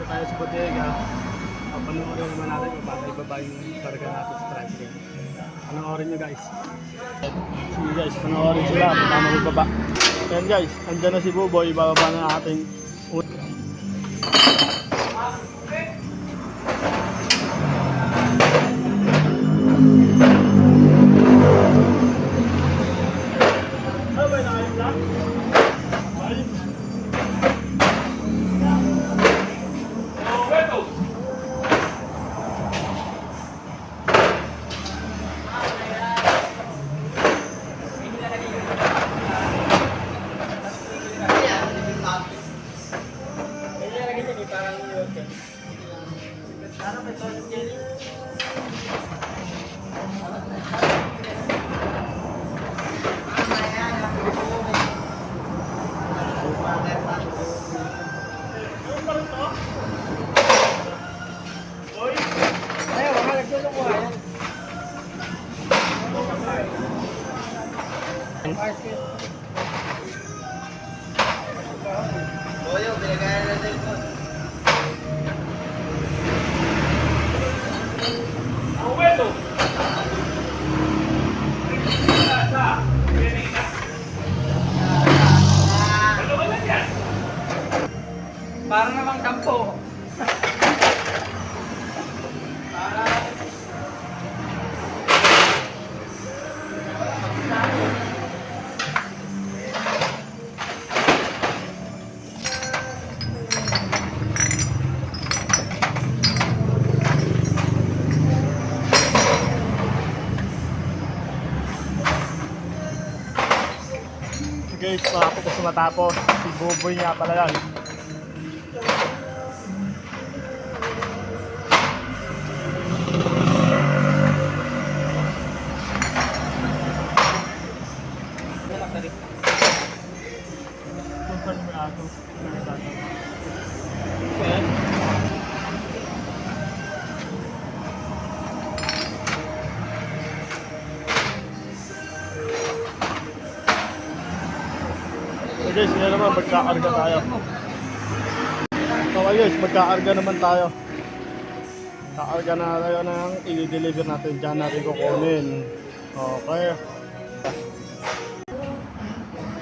Dito tayo sa bodega. Panoorin naman natin kung paano ibaba yung karga natin sa tricycle. Panoorin nyo guys. Sige guys, panoorin sila kung paano ibaba. Ayan guys, andyan na si Buboy. Ibababa na natin. Boyo, pinagaya natin ito. Para namang dampo. Guys, matapos matapos. Si Buboy nga pala yan. Okay guys, ngayon naman magkakarga tayo. Okay guys, magkakarga naman tayo. Kakarga na tayo ng i-deliver natin. Diyan natin kukunin. Okay.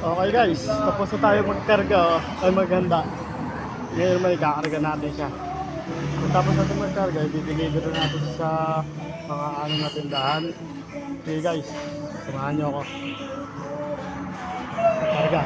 Okay guys, tapos na tayo magkarga. Ay maghanda. Ngayon naman ikakarga natin siya. Tapos natin magkarga, i-deliver natin sa mga ano na tindahan. Okay guys, samahan nyo ako. Karga.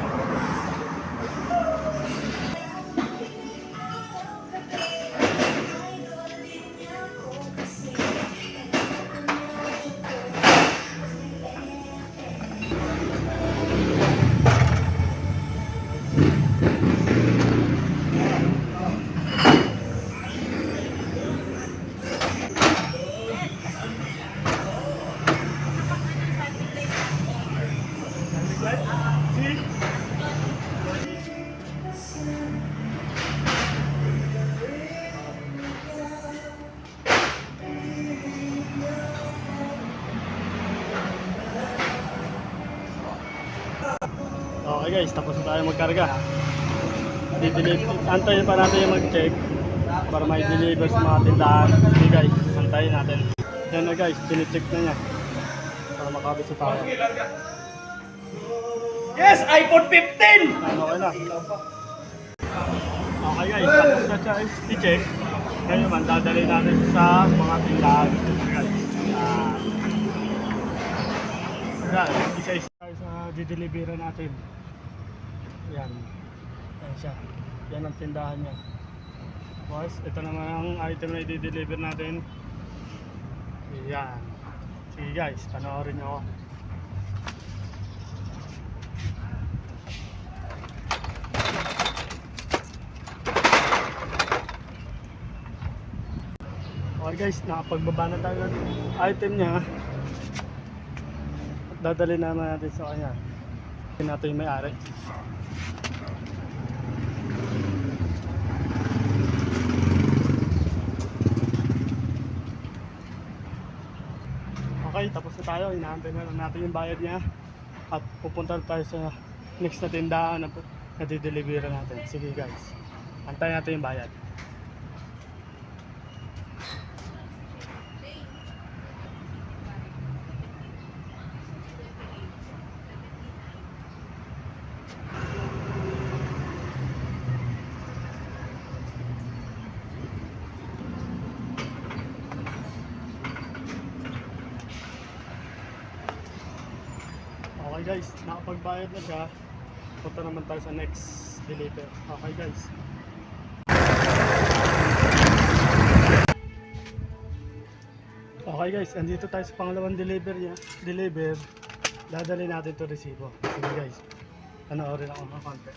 Okay guys, tapos na tayo magkarga. Antayin pa natin yung mag-check para may deliver sa mga tindahan. Okay guys, antayin natin. Yan na guys, pinicheck na niya para makabit sa tayo. Yes, iPhone 15! Okay na. Okay guys, tapos na siya i-check. Ngayon naman, dadalhin natin sa mga tindahan. Okay guys. Isa-isa tayo sa dideliveran natin. Yan. Yan siya. Yan ang tindahan niya. Boys, ito naman ang item na i-deliver natin. Yan. Sige guys, panoorin nyo ako. Okay guys, nakapagbaba na tayo ng item niya. Dadali naman natin sa kanya. Tingnan natin yung may-ari. Okay, tapos na tayo. Inaantay na lang natin yung bayad niya. At pupunta tayo sa next na tindahan na dideliveran natin. Sige guys, antayin natin yung bayad. Okay guys, nakapagbayad na siya. Punta naman tayo sa next deliver. Okay guys. Okay guys, andito tayo sa pangalawang deliver. Dadali natin to resibo. Sige guys, panoorin ako ng konti.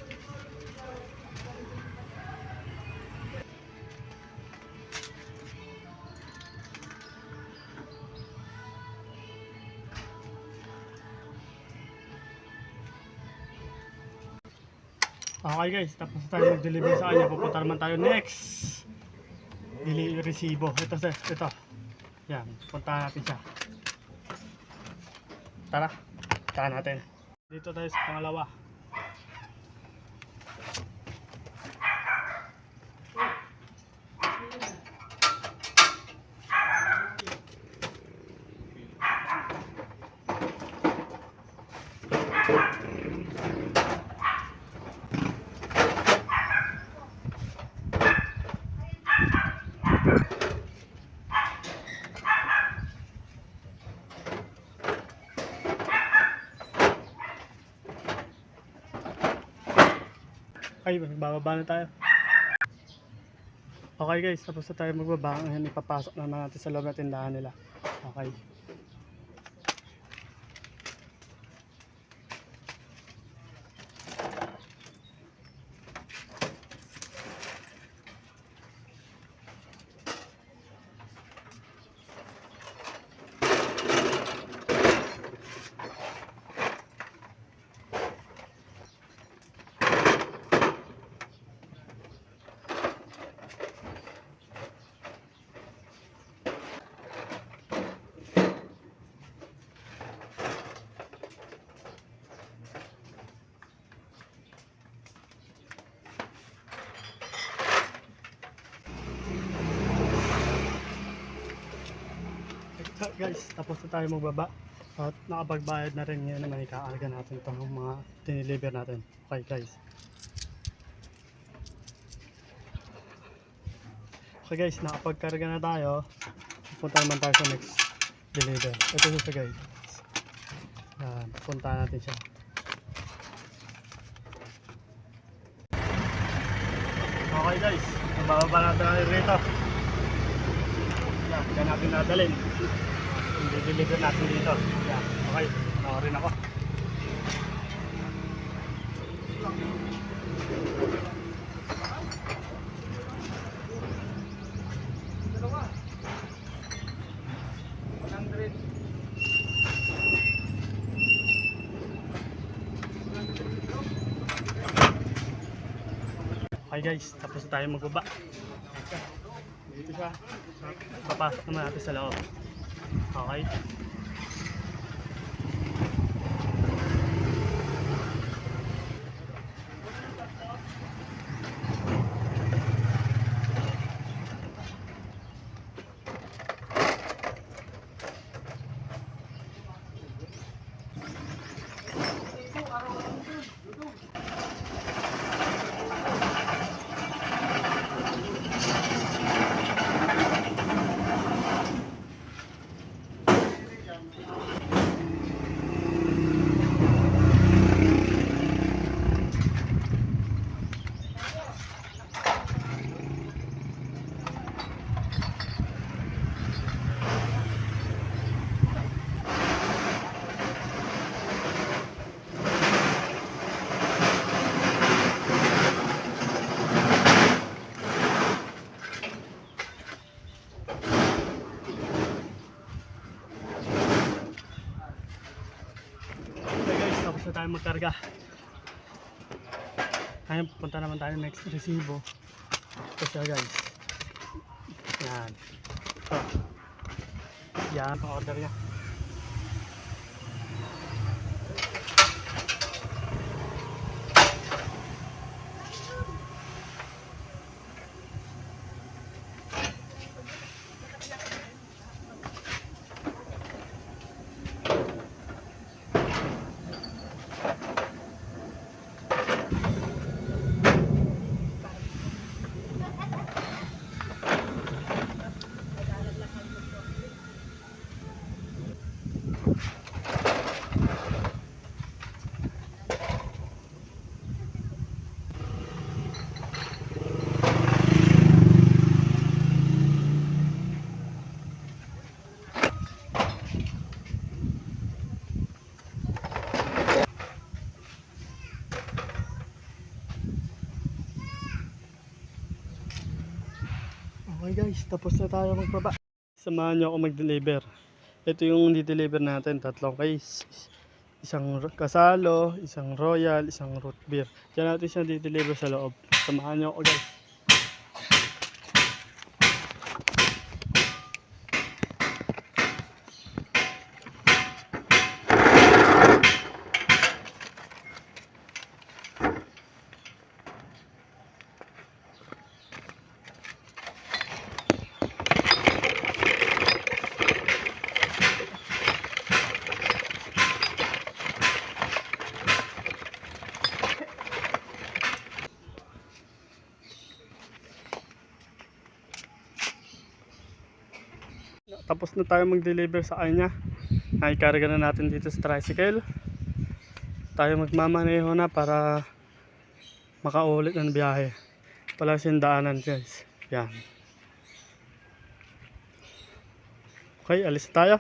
Okay guys, tapos tayo mag-deliver sa kanya. Pupunta naman tayo next resibo. Ito sir, ito. Yan, puntahan natin siya. Tara, puntahan natin. Dito tayo sa pangalawa. Ay, bababa na tayo. Okay guys, tapos na tayo magbaba. Ngayon ipapasok na natin sa loob ng tindahan nila. Okay. Guys, tapos na tayo magbaba at nakapagbayad na rin. Ngayon naman ikaarga natin itong mga diniliver natin. Okay guys. Okay guys, nakapagkarga na tayo. Punta naman tayo sa next deliver. Ito siya guys. Yan, punta natin siya. Okay guys, bababa natin natin rito. Yan, dyan natin nadalhin. I-deliver natin dito. Yan, okay, rin ako. Okay guys, tapos na tayo magbaba. Dito siya. Papasok naman natin sa loob. Okay. Na tayo magkarga. Ngayon pupunta naman tayo next resibo. Ito siya guys. Yan. Ito. Yan ang order niya. Okay guys, tapos na tayo magbaba. Samahan nyo ako mag-deliver. Ito yung di-deliver natin, 3 case. Isang kasalo, isang royal, isang root beer. Diyan natin siya di-deliver sa loob. Samahan nyo ako guys. Tapos na tayo mag-deliver sa kanya. Naikarga na natin dito sa tricycle. Tayo magmamaneho na para makaulit ng biyahe. Wala siyang daanan guys. Yan. Okay, alis na tayo.